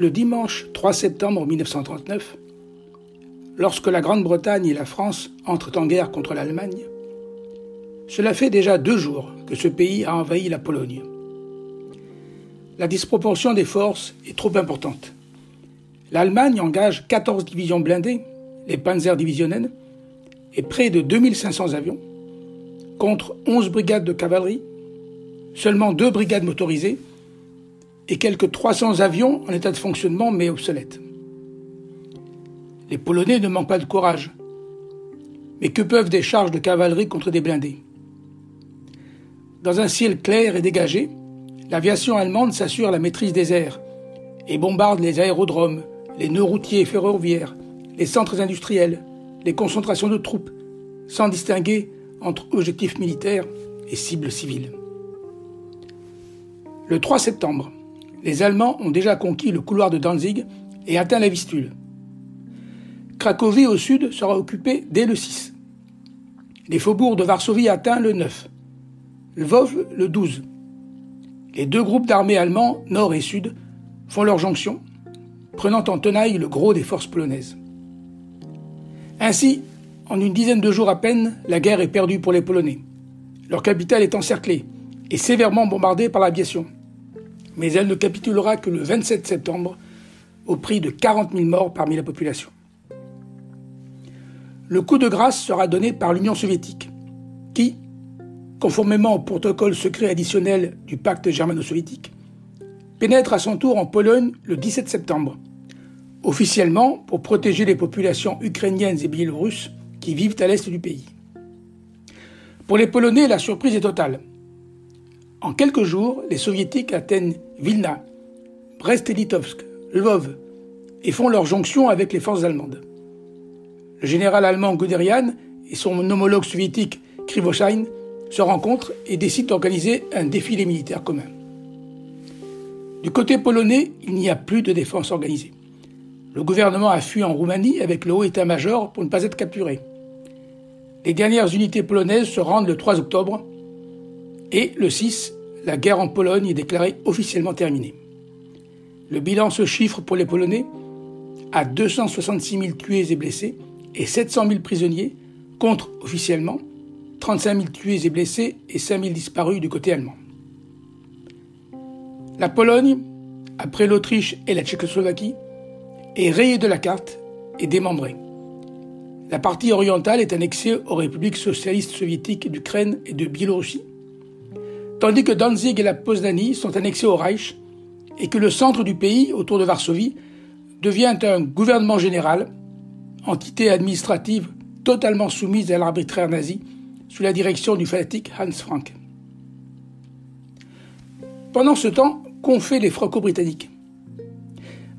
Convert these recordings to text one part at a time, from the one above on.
Le dimanche 3 septembre 1939, lorsque la Grande-Bretagne et la France entrent en guerre contre l'Allemagne, cela fait déjà 2 jours que ce pays a envahi la Pologne. La disproportion des forces est trop importante. L'Allemagne engage 14 divisions blindées, les Panzerdivisionen, et près de 2500 avions, contre 11 brigades de cavalerie, seulement 2 brigades motorisées et quelques 300 avions en état de fonctionnement mais obsolètes. Les Polonais ne manquent pas de courage. Mais que peuvent des charges de cavalerie contre des blindés? Dans un ciel clair et dégagé, l'aviation allemande s'assure la maîtrise des airs et bombarde les aérodromes, les nœuds routiers et ferroviaires, les centres industriels, les concentrations de troupes, sans distinguer entre objectifs militaires et cibles civiles. Le 3 septembre, les Allemands ont déjà conquis le couloir de Danzig et atteint la Vistule. Cracovie au sud sera occupée dès le 6. Les faubourgs de Varsovie atteints le 9. Lvov le 12. Les 2 groupes d'armées allemands, nord et sud, font leur jonction, prenant en tenaille le gros des forces polonaises. Ainsi, en une dizaine de jours à peine, la guerre est perdue pour les Polonais. Leur capitale est encerclée et sévèrement bombardée par l'aviation. Mais elle ne capitulera que le 27 septembre, au prix de 40 000 morts parmi la population. Le coup de grâce sera donné par l'Union soviétique, qui, conformément au protocole secret additionnel du pacte germano-soviétique, pénètre à son tour en Pologne le 17 septembre, officiellement pour protéger les populations ukrainiennes et biélorusses qui vivent à l'est du pays. Pour les Polonais, la surprise est totale. En quelques jours, les Soviétiques atteignent Vilna, Brest-Litovsk, Lvov et font leur jonction avec les forces allemandes. Le général allemand Guderian et son homologue soviétique Krivoshein se rencontrent et décident d'organiser un défilé militaire commun. Du côté polonais, il n'y a plus de défense organisée. Le gouvernement a fui en Roumanie avec le haut état-major pour ne pas être capturé. Les dernières unités polonaises se rendent le 3 octobre et le 6, la guerre en Pologne est déclarée officiellement terminée. Le bilan se chiffre pour les Polonais à 266 000 tués et blessés et 700 000 prisonniers, contre, officiellement, 35 000 tués et blessés et 5 000 disparus du côté allemand. La Pologne, après l'Autriche et la Tchécoslovaquie, est rayée de la carte et démembrée. La partie orientale est annexée aux républiques socialistes soviétiques d'Ukraine et de Biélorussie, tandis que Danzig et la Poznanie sont annexés au Reich et que le centre du pays, autour de Varsovie, devient un gouvernement général, entité administrative totalement soumise à l'arbitraire nazi, sous la direction du fanatique Hans Frank. Pendant ce temps, qu'ont fait les Franco-Britanniques?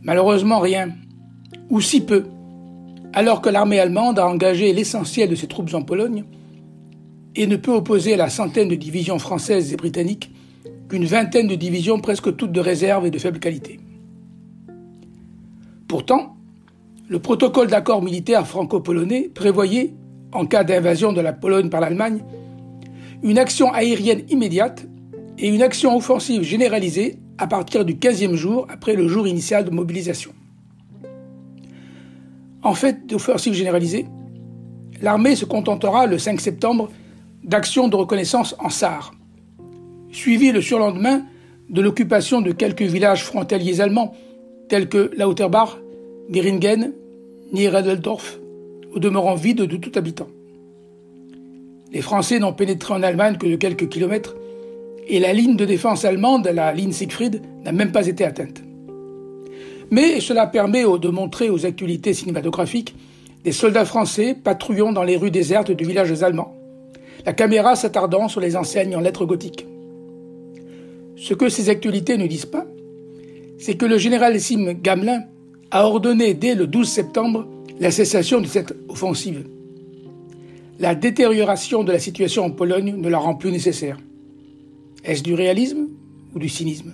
Malheureusement rien, ou si peu, alors que l'armée allemande a engagé l'essentiel de ses troupes en Pologne et ne peut opposer à la centaine de divisions françaises et britanniques qu'une vingtaine de divisions presque toutes de réserve et de faible qualité. Pourtant, le protocole d'accord militaire franco-polonais prévoyait, en cas d'invasion de la Pologne par l'Allemagne, une action aérienne immédiate et une action offensive généralisée à partir du 15e jour après le jour initial de mobilisation. En fait d'offensive généralisée, l'armée se contentera le 5 septembre d'actions de reconnaissance en Sarre, suivies le surlendemain de l'occupation de quelques villages frontaliers allemands tels que Lauterbach, Geringen, Niederdeldorf, au demeurant vide de tout habitant. Les Français n'ont pénétré en Allemagne que de quelques kilomètres et la ligne de défense allemande, la ligne Siegfried, n'a même pas été atteinte. Mais cela permet de montrer aux actualités cinématographiques des soldats français patrouillant dans les rues désertes de villages allemands, la caméra s'attardant sur les enseignes en lettres gothiques. Ce que ces actualités ne disent pas, c'est que le généralissime Gamelin a ordonné dès le 12 septembre la cessation de cette offensive. La détérioration de la situation en Pologne ne la rend plus nécessaire. Est-ce du réalisme ou du cynisme?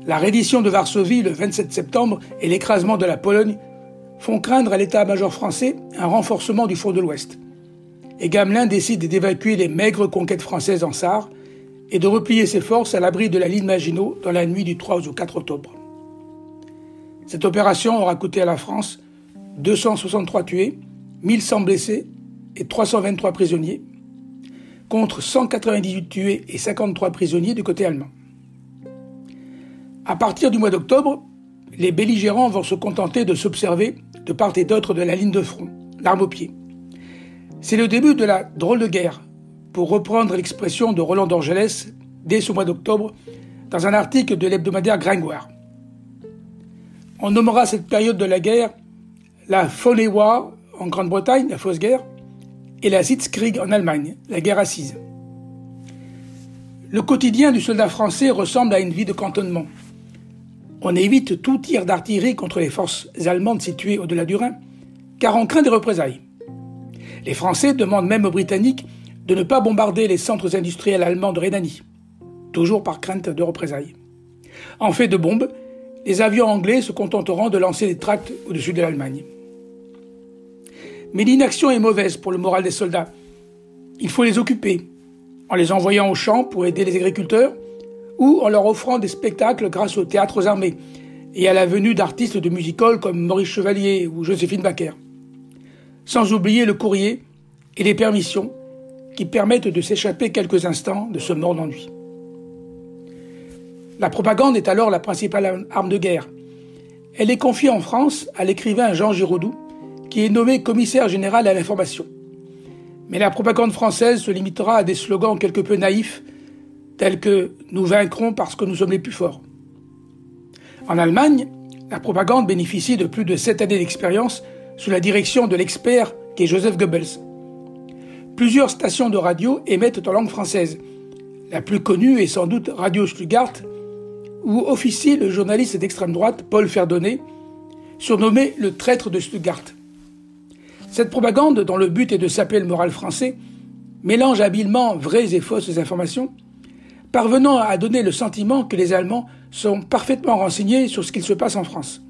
La reddition de Varsovie le 27 septembre et l'écrasement de la Pologne font craindre à l'état-major français un renforcement du front de l'Ouest. Et Gamelin décide d'évacuer les maigres conquêtes françaises en Sarre et de replier ses forces à l'abri de la ligne Maginot dans la nuit du 3 au 4 octobre. Cette opération aura coûté à la France 263 tués, 1100 blessés et 323 prisonniers, contre 198 tués et 53 prisonniers du côté allemand. À partir du mois d'octobre, les belligérants vont se contenter de s'observer de part et d'autre de la ligne de front, l'arme au pied. C'est le début de la drôle de guerre, pour reprendre l'expression de Roland d'Orgelès dès ce mois d'octobre dans un article de l'hebdomadaire Gringoire. On nommera cette période de la guerre la Folly War en Grande-Bretagne, la fausse guerre, et la Sitzkrieg en Allemagne, la guerre assise. Le quotidien du soldat français ressemble à une vie de cantonnement. On évite tout tir d'artillerie contre les forces allemandes situées au-delà du Rhin, car on craint des représailles. Les Français demandent même aux Britanniques de ne pas bombarder les centres industriels allemands de Rhénanie, toujours par crainte de représailles. En fait de bombes, les avions anglais se contenteront de lancer des tracts au-dessus de l'Allemagne. Mais l'inaction est mauvaise pour le moral des soldats. Il faut les occuper, en les envoyant au champ pour aider les agriculteurs, ou en leur offrant des spectacles grâce aux théâtres armés et à la venue d'artistes de music-hall comme Maurice Chevalier ou Joséphine Baker. Sans oublier le courrier et les permissions qui permettent de s'échapper quelques instants de ce mort d'ennui. La propagande est alors la principale arme de guerre. Elle est confiée en France à l'écrivain Jean Giraudoux, qui est nommé commissaire général à l'information. Mais la propagande française se limitera à des slogans quelque peu naïfs, tels que « Nous vaincrons parce que nous sommes les plus forts ». En Allemagne, la propagande bénéficie de plus de 7 années d'expérience sous la direction de l'expert qu'est Joseph Goebbels. Plusieurs stations de radio émettent en langue française. La plus connue est sans doute Radio Stuttgart, où officie le journaliste d'extrême droite Paul Ferdonnet, surnommé le traître de Stuttgart. Cette propagande, dont le but est de saper le moral français, mélange habilement vraies et fausses informations, parvenant à donner le sentiment que les Allemands sont parfaitement renseignés sur ce qu'il se passe en France,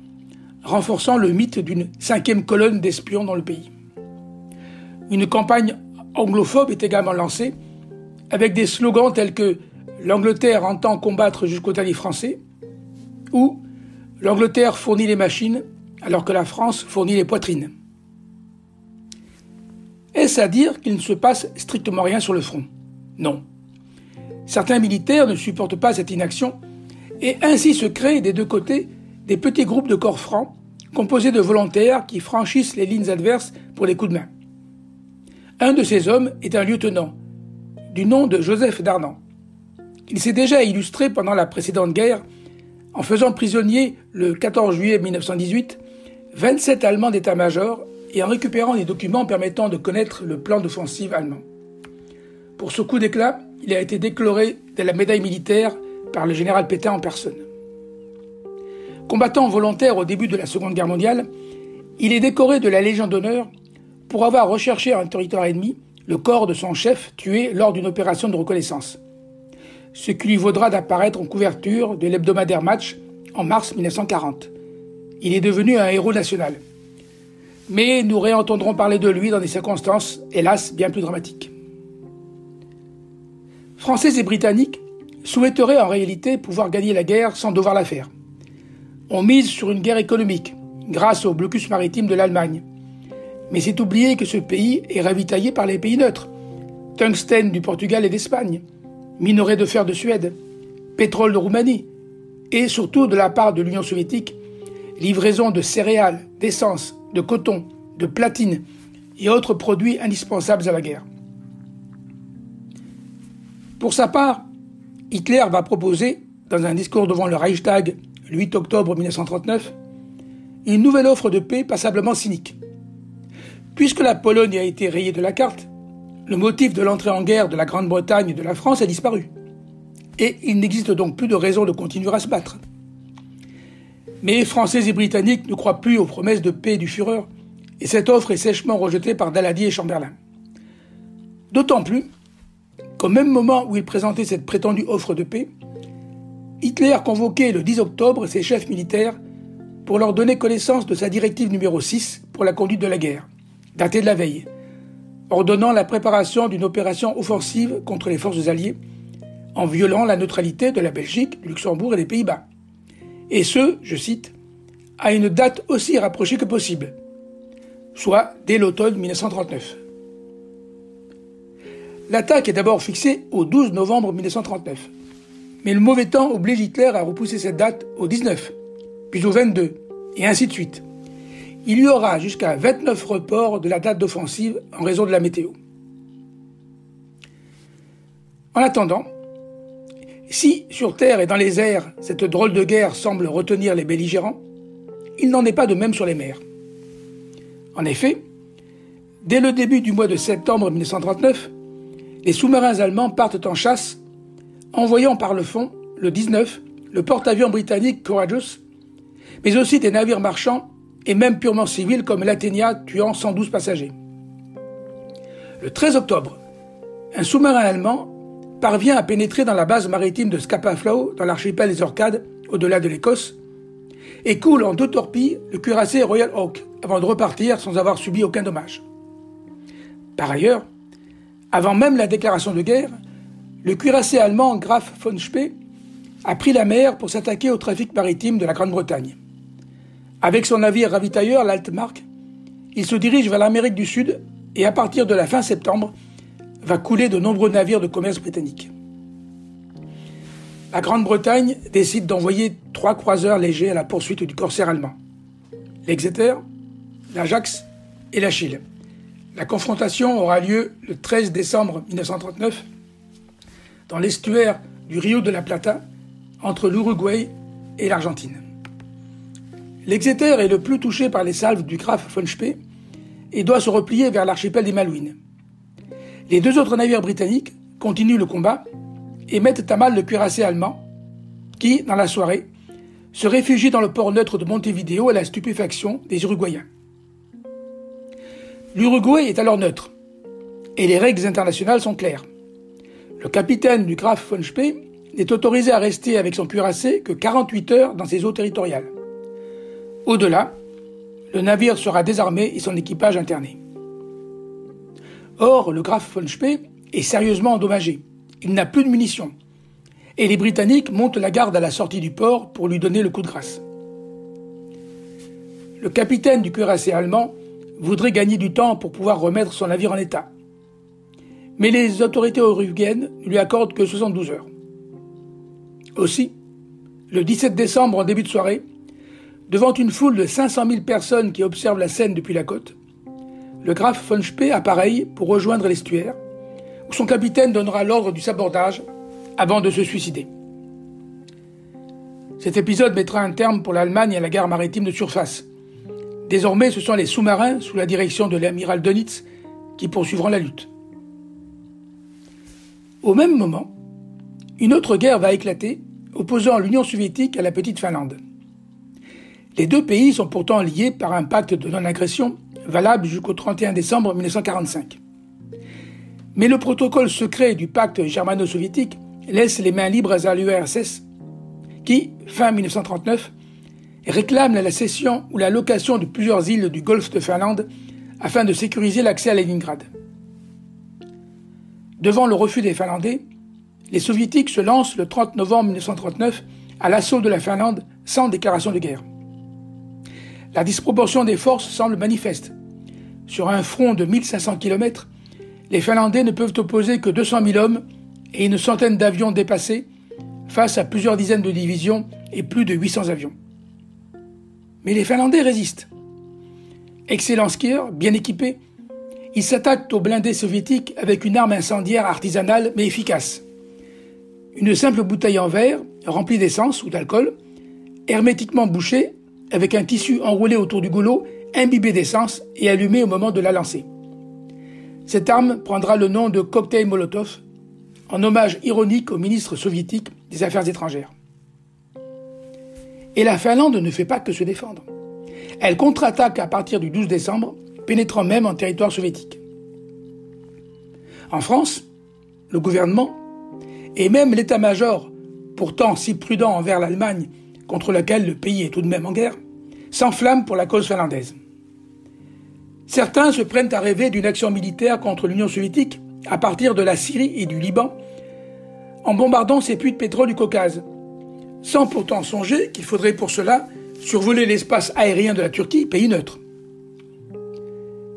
renforçant le mythe d'une 5e colonne d'espions dans le pays. Une campagne anglophobe est également lancée, avec des slogans tels que « L'Angleterre entend combattre jusqu'au dernier français » ou « L'Angleterre fournit les machines alors que la France fournit les poitrines ». Est-ce à dire qu'il ne se passe strictement rien sur le front? Non. Certains militaires ne supportent pas cette inaction et ainsi se créent des deux côtés des petits groupes de corps francs composés de volontaires qui franchissent les lignes adverses pour les coups de main. Un de ces hommes est un lieutenant, du nom de Joseph Darnan. Il s'est déjà illustré pendant la précédente guerre en faisant prisonnier le 14 juillet 1918 27 Allemands d'état-major et en récupérant des documents permettant de connaître le plan d'offensive allemand. Pour ce coup d'éclat, il a été décoré de la médaille militaire par le général Pétain en personne. Combattant volontaire au début de la Seconde Guerre mondiale, il est décoré de la Légion d'honneur pour avoir recherché un territoire ennemi le corps de son chef tué lors d'une opération de reconnaissance, ce qui lui vaudra d'apparaître en couverture de l'hebdomadaire Match en mars 1940. Il est devenu un héros national. Mais nous réentendrons parler de lui dans des circonstances, hélas, bien plus dramatiques. Français et Britanniques souhaiteraient en réalité pouvoir gagner la guerre sans devoir la faire. On mise sur une guerre économique, grâce au blocus maritime de l'Allemagne. Mais c'est oublier que ce pays est ravitaillé par les pays neutres. Tungstène du Portugal et d'Espagne, minerai de fer de Suède, pétrole de Roumanie, et surtout de la part de l'Union soviétique, livraison de céréales, d'essence, de coton, de platine et autres produits indispensables à la guerre. Pour sa part, Hitler va proposer, dans un discours devant le Reichstag le 8 octobre 1939, une nouvelle offre de paix passablement cynique. Puisque la Pologne a été rayée de la carte, le motif de l'entrée en guerre de la Grande-Bretagne et de la France a disparu. Et il n'existe donc plus de raison de continuer à se battre. Mais Français et Britanniques ne croient plus aux promesses de paix du Führer, et cette offre est sèchement rejetée par Daladier et Chamberlain. D'autant plus qu'au même moment où il présentait cette prétendue offre de paix, Hitler convoquait le 10 octobre ses chefs militaires pour leur donner connaissance de sa directive numéro 6 pour la conduite de la guerre, datée de la veille, ordonnant la préparation d'une opération offensive contre les forces alliées en violant la neutralité de la Belgique, du Luxembourg et des Pays-Bas. Et ce, je cite, à une date aussi rapprochée que possible, soit dès l'automne 1939. L'attaque est d'abord fixée au 12 novembre 1939, mais le mauvais temps oblige Hitler à repousser cette date au 19, puis au 22, et ainsi de suite. Il y aura jusqu'à 29 reports de la date d'offensive en raison de la météo. En attendant, si sur terre et dans les airs, cette drôle de guerre semble retenir les belligérants, il n'en est pas de même sur les mers. En effet, dès le début du mois de septembre 1939, les sous-marins allemands partent en chasse, envoyant par le fond, le 19, le porte-avions britannique Courageous, mais aussi des navires marchands et même purement civils comme l'Athenia tuant 112 passagers. Le 13 octobre, un sous-marin allemand parvient à pénétrer dans la base maritime de Scapa Flow, dans l'archipel des Orcades, au-delà de l'Écosse, et coule en 2 torpilles le cuirassé Royal Oak, avant de repartir sans avoir subi aucun dommage. Par ailleurs, avant même la déclaration de guerre, le cuirassé allemand Graf von Spee a pris la mer pour s'attaquer au trafic maritime de la Grande-Bretagne. Avec son navire ravitailleur, l'Altmark, il se dirige vers l'Amérique du Sud et à partir de la fin septembre, va couler de nombreux navires de commerce britanniques. La Grande-Bretagne décide d'envoyer 3 croiseurs légers à la poursuite du corsaire allemand. L'Exeter, l'Ajax et l'Achille. La confrontation aura lieu le 13 décembre 1939 dans l'estuaire du Rio de la Plata entre l'Uruguay et l'Argentine. L'Exeter est le plus touché par les salves du Graf von Spee et doit se replier vers l'archipel des Malouines. Les 2 autres navires britanniques continuent le combat et mettent à mal le cuirassé allemand qui, dans la soirée, se réfugie dans le port neutre de Montevideo à la stupéfaction des Uruguayens. L'Uruguay est alors neutre et les règles internationales sont claires. Le capitaine du Graf von Spee n'est autorisé à rester avec son cuirassé que 48 heures dans ses eaux territoriales. Au-delà, le navire sera désarmé et son équipage interné. Or, le Graf von Spee est sérieusement endommagé. Il n'a plus de munitions. Et les Britanniques montent la garde à la sortie du port pour lui donner le coup de grâce. Le capitaine du cuirassé allemand voudrait gagner du temps pour pouvoir remettre son navire en état. Mais les autorités uruguayennes ne lui accordent que 72 heures. Aussi, le 17 décembre en début de soirée, devant une foule de 500 000 personnes qui observent la scène depuis la côte, le Graf von Spee appareille pour rejoindre l'estuaire, où son capitaine donnera l'ordre du sabordage avant de se suicider. Cet épisode mettra un terme pour l'Allemagne à la guerre maritime de surface. Désormais, ce sont les sous-marins, sous la direction de l'amiral Dönitz, qui poursuivront la lutte. Au même moment, une autre guerre va éclater, opposant l'Union soviétique à la petite Finlande. Les 2 pays sont pourtant liés par un pacte de non-agression valable jusqu'au 31 décembre 1945. Mais le protocole secret du pacte germano-soviétique laisse les mains libres à l'URSS, qui, fin 1939, réclame la cession ou la location de plusieurs îles du golfe de Finlande afin de sécuriser l'accès à Leningrad. Devant le refus des Finlandais, les Soviétiques se lancent le 30 novembre 1939 à l'assaut de la Finlande sans déclaration de guerre. La disproportion des forces semble manifeste. Sur un front de 1500 km, les Finlandais ne peuvent opposer que 200 000 hommes et une centaine d'avions dépassés face à plusieurs dizaines de divisions et plus de 800 avions. Mais les Finlandais résistent. Excellents skieurs, bien équipés, ils s'attaquent aux blindés soviétiques avec une arme incendiaire artisanale mais efficace. Une simple bouteille en verre, remplie d'essence ou d'alcool, hermétiquement bouchée, avec un tissu enroulé autour du goulot, imbibé d'essence et allumé au moment de la lancer. Cette arme prendra le nom de cocktail Molotov, en hommage ironique au ministre soviétique des Affaires étrangères. Et la Finlande ne fait pas que se défendre. Elle contre-attaque à partir du 12 décembre, pénétrant même en territoire soviétique. En France, le gouvernement, et même l'état-major, pourtant si prudent envers l'Allemagne, contre laquelle le pays est tout de même en guerre, s'enflamme pour la cause finlandaise. Certains se prennent à rêver d'une action militaire contre l'Union soviétique à partir de la Syrie et du Liban, en bombardant ces puits de pétrole du Caucase, sans pourtant songer qu'il faudrait pour cela survoler l'espace aérien de la Turquie, pays neutre.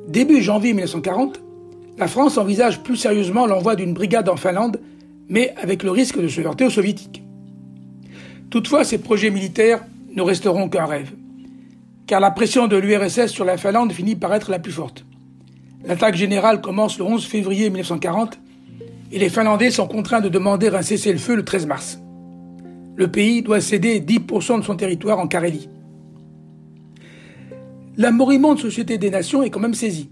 Début janvier 1940, la France envisage plus sérieusement l'envoi d'une brigade en Finlande, mais avec le risque de se heurter aux soviétiques. Toutefois, ces projets militaires ne resteront qu'un rêve, car la pression de l'URSS sur la Finlande finit par être la plus forte. L'attaque générale commence le 11 février 1940 et les Finlandais sont contraints de demander un cessez-le-feu le 13 mars. Le pays doit céder 10% de son territoire en Carélie. La moribonde Société des Nations est quand même saisie.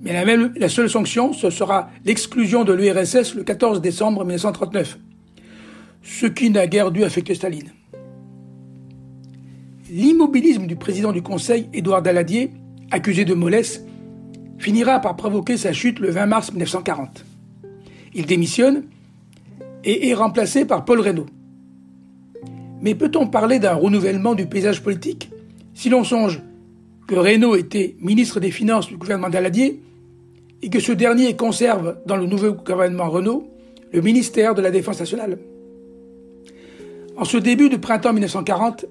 Mais la seule sanction, ce sera l'exclusion de l'URSS le 14 décembre 1939, ce qui n'a guère dû affecter Staline. L'immobilisme du président du Conseil, Édouard Daladier, accusé de mollesse, finira par provoquer sa chute le 20 mars 1940. Il démissionne et est remplacé par Paul Reynaud. Mais peut-on parler d'un renouvellement du paysage politique si l'on songe que Reynaud était ministre des Finances du gouvernement Daladier et que ce dernier conserve dans le nouveau gouvernement Renault le ministère de la Défense nationale? En ce début de printemps 1940,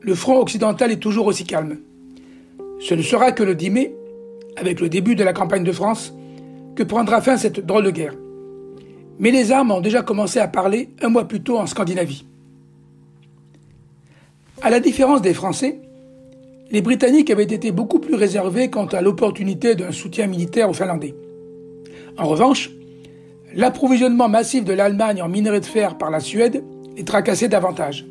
le front occidental est toujours aussi calme. Ce ne sera que le 10 mai, avec le début de la campagne de France, que prendra fin cette drôle de guerre. Mais les armes ont déjà commencé à parler un mois plus tôt en Scandinavie. À la différence des Français, les Britanniques avaient été beaucoup plus réservés quant à l'opportunité d'un soutien militaire aux Finlandais. En revanche, l'approvisionnement massif de l'Allemagne en minerais de fer par la Suède les tracassait davantage.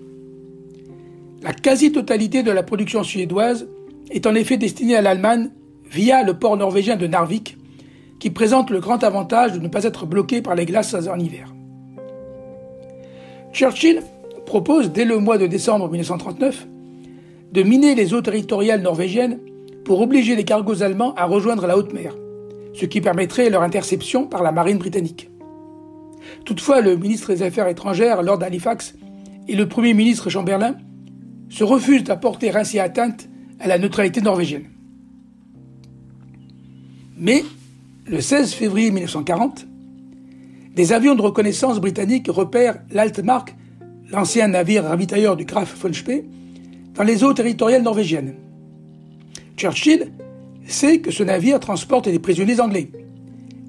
La quasi-totalité de la production suédoise est en effet destinée à l'Allemagne via le port norvégien de Narvik, qui présente le grand avantage de ne pas être bloqué par les glaces en hiver. Churchill propose dès le mois de décembre 1939 de miner les eaux territoriales norvégiennes pour obliger les cargos allemands à rejoindre la haute mer, ce qui permettrait leur interception par la marine britannique. Toutefois, le ministre des Affaires étrangères, Lord Halifax, et le Premier ministre Chamberlain se refusent d'apporter ainsi atteinte à la neutralité norvégienne. Mais, le 16 février 1940, des avions de reconnaissance britanniques repèrent l'Altmark, l'ancien navire ravitailleur du Graf von Spee, dans les eaux territoriales norvégiennes. Churchill sait que ce navire transporte des prisonniers anglais,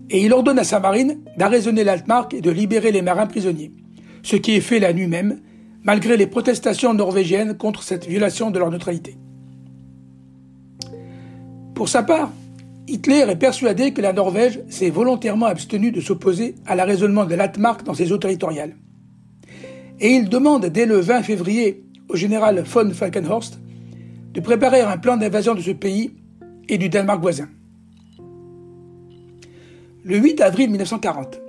et il ordonne à sa marine d'arraisonner l'Altmark et de libérer les marins prisonniers, ce qui est fait la nuit même, malgré les protestations norvégiennes contre cette violation de leur neutralité. Pour sa part, Hitler est persuadé que la Norvège s'est volontairement abstenue de s'opposer à l'arraisonnement de l'Altmark dans ses eaux territoriales. Et il demande dès le 20 février au général von Falkenhorst de préparer un plan d'invasion de ce pays et du Danemark voisin. Le 8 avril 1940,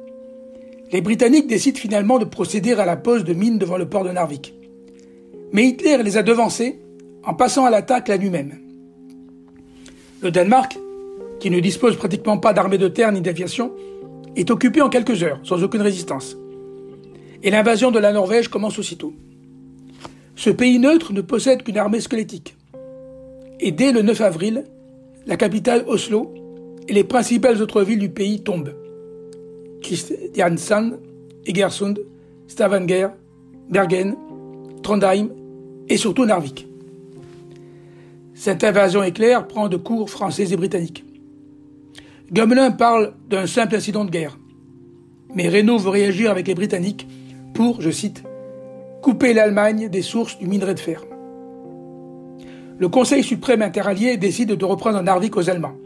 les Britanniques décident finalement de procéder à la pose de mines devant le port de Narvik. Mais Hitler les a devancés en passant à l'attaque la nuit même. Le Danemark, qui ne dispose pratiquement pas d'armée de terre ni d'aviation, est occupé en quelques heures, sans aucune résistance. Et l'invasion de la Norvège commence aussitôt. Ce pays neutre ne possède qu'une armée squelettique. Et dès le 9 avril, la capitale Oslo et les principales autres villes du pays tombent. Kristiansand, Egersund, Stavanger, Bergen, Trondheim et surtout Narvik. Cette invasion éclair prend de court français et britanniques. Gamelin parle d'un simple incident de guerre. Mais Reynaud veut réagir avec les Britanniques pour, je cite, « couper l'Allemagne des sources du minerai de fer ». Le Conseil suprême interallié décide de reprendre Narvik aux Allemands.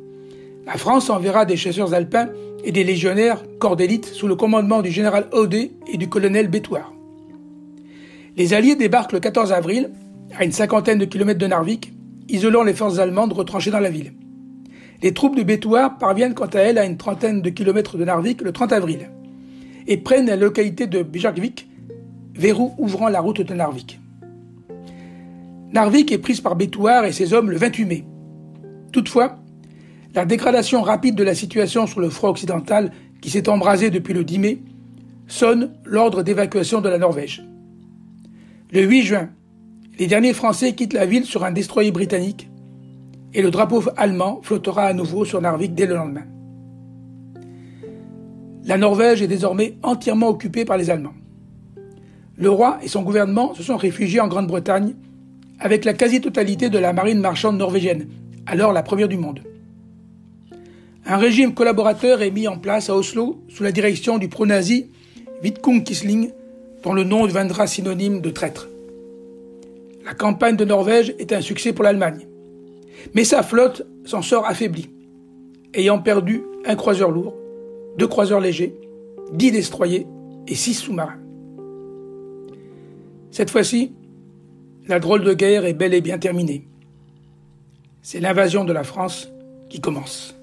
La France enverra des chasseurs alpins et des légionnaires, corps d'élite, sous le commandement du général Audet et du colonel Bétoir. Les Alliés débarquent le 14 avril, à une cinquantaine de kilomètres de Narvik, isolant les forces allemandes retranchées dans la ville. Les troupes de Bétoir parviennent quant à elles à une trentaine de kilomètres de Narvik le 30 avril et prennent la localité de Bjarkvik, verrou ouvrant la route de Narvik. Narvik est prise par Bétoir et ses hommes le 28 mai. Toutefois, la dégradation rapide de la situation sur le front occidental, qui s'est embrasée depuis le 10 mai, sonne l'ordre d'évacuation de la Norvège. Le 8 juin, les derniers Français quittent la ville sur un destroyer britannique et le drapeau allemand flottera à nouveau sur Narvik dès le lendemain. La Norvège est désormais entièrement occupée par les Allemands. Le roi et son gouvernement se sont réfugiés en Grande-Bretagne avec la quasi-totalité de la marine marchande norvégienne, alors la première du monde. Un régime collaborateur est mis en place à Oslo sous la direction du pro-nazi Vidkun Quisling, dont le nom deviendra synonyme de traître. La campagne de Norvège est un succès pour l'Allemagne, mais sa flotte s'en sort affaiblie, ayant perdu un croiseur lourd, 2 croiseurs légers, 10 destroyers et 6 sous-marins. Cette fois-ci, la drôle de guerre est bel et bien terminée. C'est l'invasion de la France qui commence.